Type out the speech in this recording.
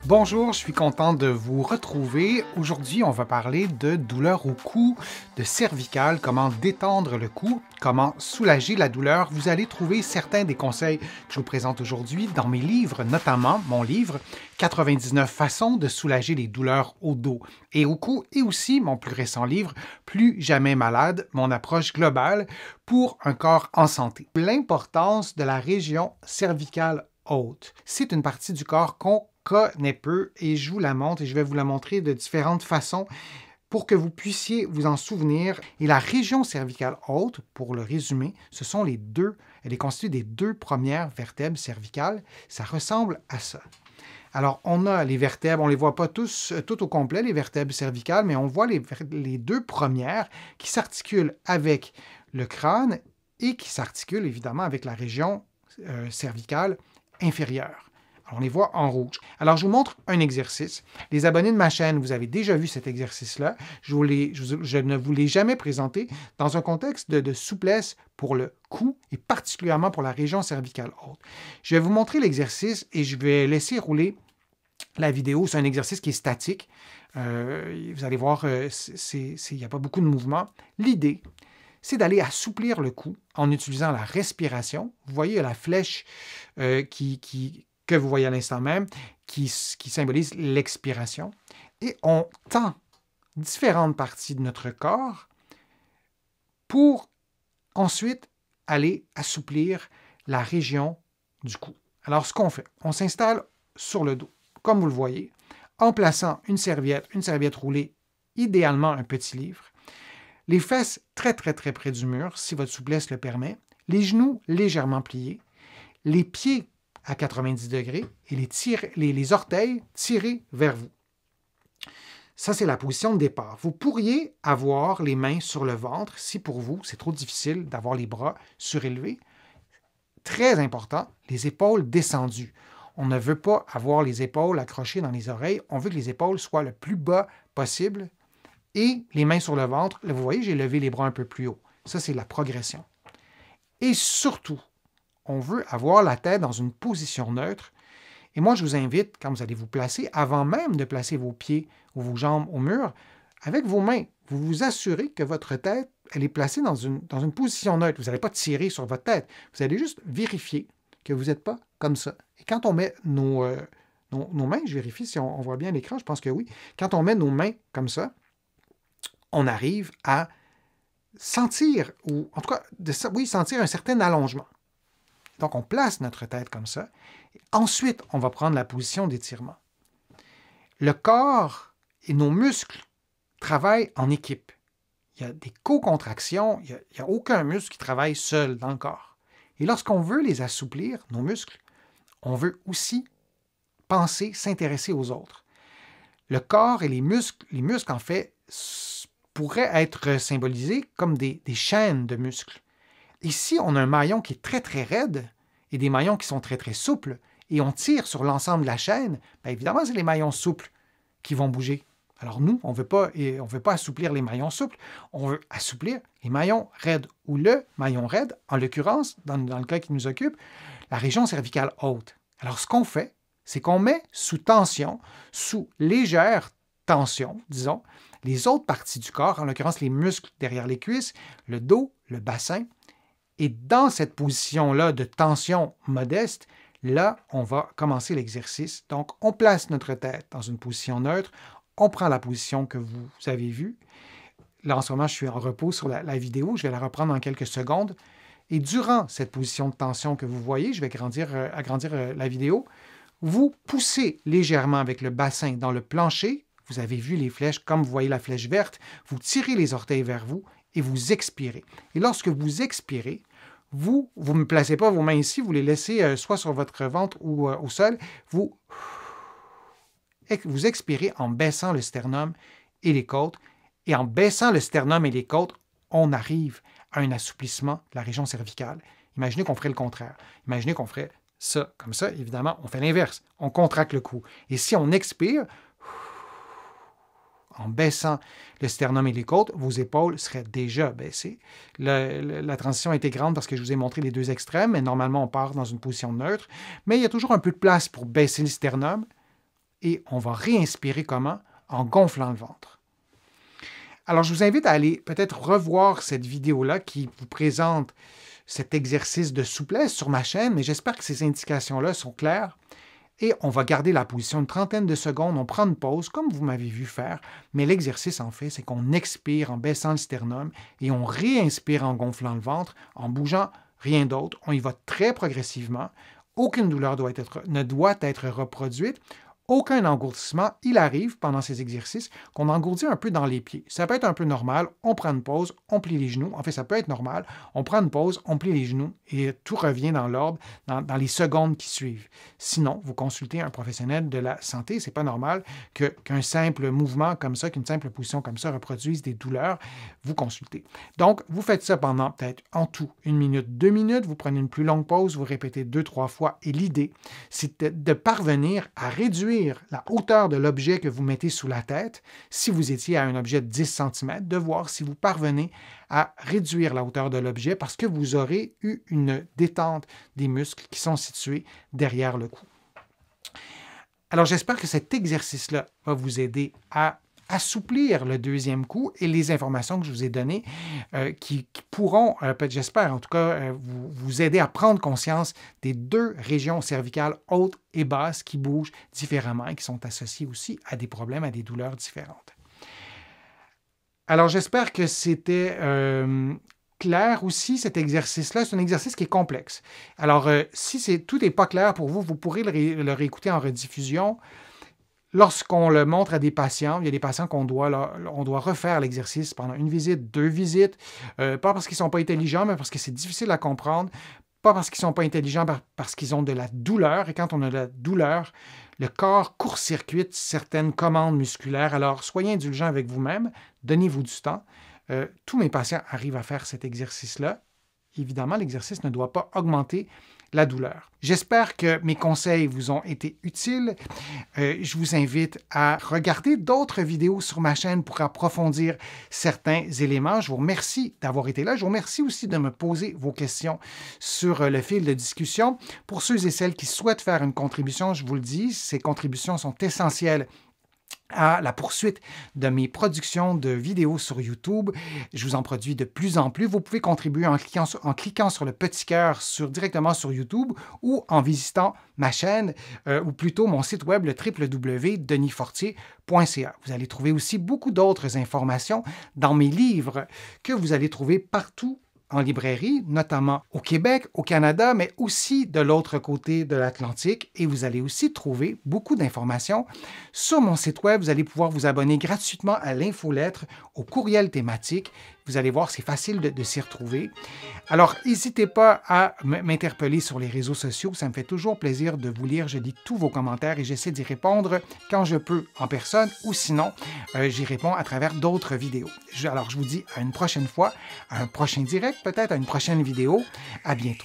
Bonjour, je suis content de vous retrouver. Aujourd'hui, on va parler de douleur au cou, de cervicale, comment détendre le cou, comment soulager la douleur. Vous allez trouver certains des conseils que je vous présente aujourd'hui dans mes livres, notamment mon livre 99 façons de soulager les douleurs au dos et au cou, et aussi mon plus récent livre Plus jamais malade, mon approche globale pour un corps en santé. L'importance de la région cervicale haute. C'est une partie du corps qu'on connaît peu et je vous la montre et je vais vous la montrer de différentes façons pour que vous puissiez vous en souvenir. Et la région cervicale haute, pour le résumer, ce sont elle est constituée des deux premières vertèbres cervicales. Ça ressemble à ça. Alors, on a les vertèbres, on ne les voit pas tout au complet, les vertèbres cervicales, mais on voit les deux premières qui s'articulent avec le crâne et qui s'articulent évidemment avec la région cervicale inférieure. Alors, on les voit en rouge. Alors, je vous montre un exercice. Les abonnés de ma chaîne, vous avez déjà vu cet exercice-là. Je ne vous l'ai jamais présenté dans un contexte de souplesse pour le cou et particulièrement pour la région cervicale haute. Je vais vous montrer l'exercice et je vais laisser rouler la vidéo. C'est un exercice qui est statique. Vous allez voir, il n'y a pas beaucoup de mouvement. L'idée, c'est d'aller assouplir le cou en utilisant la respiration. Vous voyez la flèche que vous voyez à l'instant même, qui symbolise l'expiration. Et on tend différentes parties de notre corps pour ensuite aller assouplir la région du cou. Alors, ce qu'on fait, on s'installe sur le dos, comme vous le voyez, en plaçant une serviette roulée, idéalement un petit livre, les fesses très près du mur, si votre souplesse le permet, les genoux légèrement pliés, les pieds à 90 degrés et les orteils tirés vers vous. Ça, c'est la position de départ. Vous pourriez avoir les mains sur le ventre si pour vous, c'est trop difficile d'avoir les bras surélevés. Très important, les épaules descendues. On ne veut pas avoir les épaules accrochées dans les oreilles. On veut que les épaules soient le plus bas possible. Et les mains sur le ventre. Là, vous voyez, j'ai levé les bras un peu plus haut. Ça, c'est la progression. Et surtout, on veut avoir la tête dans une position neutre. Et moi, je vous invite, quand vous allez vous placer, avant même de placer vos pieds ou vos jambes au mur, avec vos mains, vous vous assurez que votre tête, elle est placée dans une position neutre. Vous n'allez pas tirer sur votre tête. Vous allez juste vérifier que vous n'êtes pas comme ça. Et quand on met nos mains, je vérifie si on voit bien l'écran, je pense que oui. Quand on met nos mains comme ça, on arrive à sentir, ou en tout cas, sentir un certain allongement. Donc, on place notre tête comme ça. Et ensuite, on va prendre la position d'étirement. Le corps et nos muscles travaillent en équipe. Il y a des co-contractions, il n'y a aucun muscle qui travaille seul dans le corps. Et lorsqu'on veut les assouplir, nos muscles, on veut aussi penser, s'intéresser aux autres. Le corps et les muscles en fait, pourraient être symbolisés comme des chaînes de muscles. Ici, on a un maillon qui est très raide et des maillons qui sont très souples, et on tire sur l'ensemble de la chaîne, bien évidemment, c'est les maillons souples qui vont bouger. Alors nous, on ne veut pas assouplir les maillons souples, on veut assouplir les maillons raides, ou le maillon raide, en l'occurrence, dans le cas qui nous occupe, la région cervicale haute. Alors ce qu'on fait, c'est qu'on met sous tension, sous légère tension, disons, les autres parties du corps, en l'occurrence les muscles derrière les cuisses, le dos, le bassin. Et dans cette position-là de tension modeste, là, on va commencer l'exercice. Donc, on place notre tête dans une position neutre. On prend la position que vous avez vue. Là, en ce moment, je suis en repos sur la vidéo. Je vais la reprendre dans quelques secondes. Et durant cette position de tension que vous voyez, je vais agrandir la vidéo, vous poussez légèrement avec le bassin dans le plancher. Vous avez vu les flèches, comme vous voyez la flèche verte. Vous tirez les orteils vers vous et vous expirez. Et lorsque vous expirez, vous ne placez pas vos mains ici, vous les laissez soit sur votre ventre ou au sol. Vous expirez en baissant le sternum et les côtes. Et en baissant le sternum et les côtes, on arrive à un assouplissement de la région cervicale. Imaginez qu'on ferait le contraire. Imaginez qu'on ferait ça, comme ça. Évidemment, on fait l'inverse. On contracte le cou. Et si on expire, en baissant le sternum et les côtes, vos épaules seraient déjà baissées. La transition a été grande parce que je vous ai montré les deux extrêmes, mais normalement, on part dans une position neutre. Mais il y a toujours un peu de place pour baisser le sternum et on va réinspirer comment? En gonflant le ventre. Alors, je vous invite à aller peut-être revoir cette vidéo-là qui vous présente cet exercice de souplesse sur ma chaîne, mais j'espère que ces indications-là sont claires. Et on va garder la position une trentaine de secondes, on prend une pause, comme vous m'avez vu faire, mais l'exercice, en fait, c'est qu'on expire en baissant le sternum et on réinspire en gonflant le ventre, en bougeant rien d'autre. On y va très progressivement. Aucune douleur ne doit être reproduite. Aucun engourdissement. Il arrive pendant ces exercices qu'on engourdit un peu dans les pieds. Ça peut être un peu normal. On prend une pause, on plie les genoux. En fait, ça peut être normal. On prend une pause, on plie les genoux et tout revient dans l'ordre dans les secondes qui suivent. Sinon, vous consultez un professionnel de la santé. Ce n'est pas normal qu'un simple mouvement comme ça, qu'une simple position comme ça reproduise des douleurs. Vous consultez. Donc, vous faites ça pendant peut-être en tout 1 minute, 2 minutes. Vous prenez une plus longue pause, vous répétez 2-3 fois. Et l'idée, c'est de parvenir à réduire la hauteur de l'objet que vous mettez sous la tête, si vous étiez à un objet de 10 cm, de voir si vous parvenez à réduire la hauteur de l'objet parce que vous aurez eu une détente des muscles qui sont situés derrière le cou. Alors, j'espère que cet exercice-là va vous aider à assouplir le deuxième cou et les informations que je vous ai données qui pourront, j'espère en tout cas, vous aider à prendre conscience des 2 régions cervicales hautes et basses qui bougent différemment et qui sont associées aussi à des problèmes, à des douleurs différentes. Alors, j'espère que c'était clair aussi, cet exercice-là. C'est un exercice qui est complexe. Alors, si tout n'est pas clair pour vous, vous pourrez le réécouter en rediffusion. Lorsqu'on le montre à des patients, il y a des patients on doit refaire l'exercice pendant 1 visite, 2 visites, pas parce qu'ils ne sont pas intelligents, mais parce que c'est difficile à comprendre, pas parce qu'ils ne sont pas intelligents, parce qu'ils ont de la douleur, et quand on a de la douleur, le corps court-circuite certaines commandes musculaires. Alors, soyez indulgents avec vous-même, donnez-vous du temps. Tous mes patients arrivent à faire cet exercice-là. Évidemment, l'exercice ne doit pas augmenter la douleur. J'espère que mes conseils vous ont été utiles. Je vous invite à regarder d'autres vidéos sur ma chaîne pour approfondir certains éléments. Je vous remercie d'avoir été là. Je vous remercie aussi de me poser vos questions sur le fil de discussion. Pour ceux et celles qui souhaitent faire une contribution, je vous le dis, ces contributions sont essentielles à la poursuite de mes productions de vidéos sur YouTube. Je vous en produis de plus en plus. Vous pouvez contribuer en cliquant sur le petit cœur directement sur YouTube ou en visitant ma chaîne ou plutôt mon site web, le www.denisfortier.ca. Vous allez trouver aussi beaucoup d'autres informations dans mes livres que vous allez trouver partout en librairie, notamment au Québec, au Canada, mais aussi de l'autre côté de l'Atlantique. Et vous allez aussi trouver beaucoup d'informations sur mon site web. Vous allez pouvoir vous abonner gratuitement à l'infolettre, au courriel thématique. Vous allez voir, c'est facile de s'y retrouver. Alors, n'hésitez pas à m'interpeller sur les réseaux sociaux. Ça me fait toujours plaisir de vous lire. Je lis tous vos commentaires et j'essaie d'y répondre quand je peux en personne ou sinon, j'y réponds à travers d'autres vidéos. Alors, je vous dis à une prochaine fois, à un prochain direct, peut-être à une prochaine vidéo. À bientôt.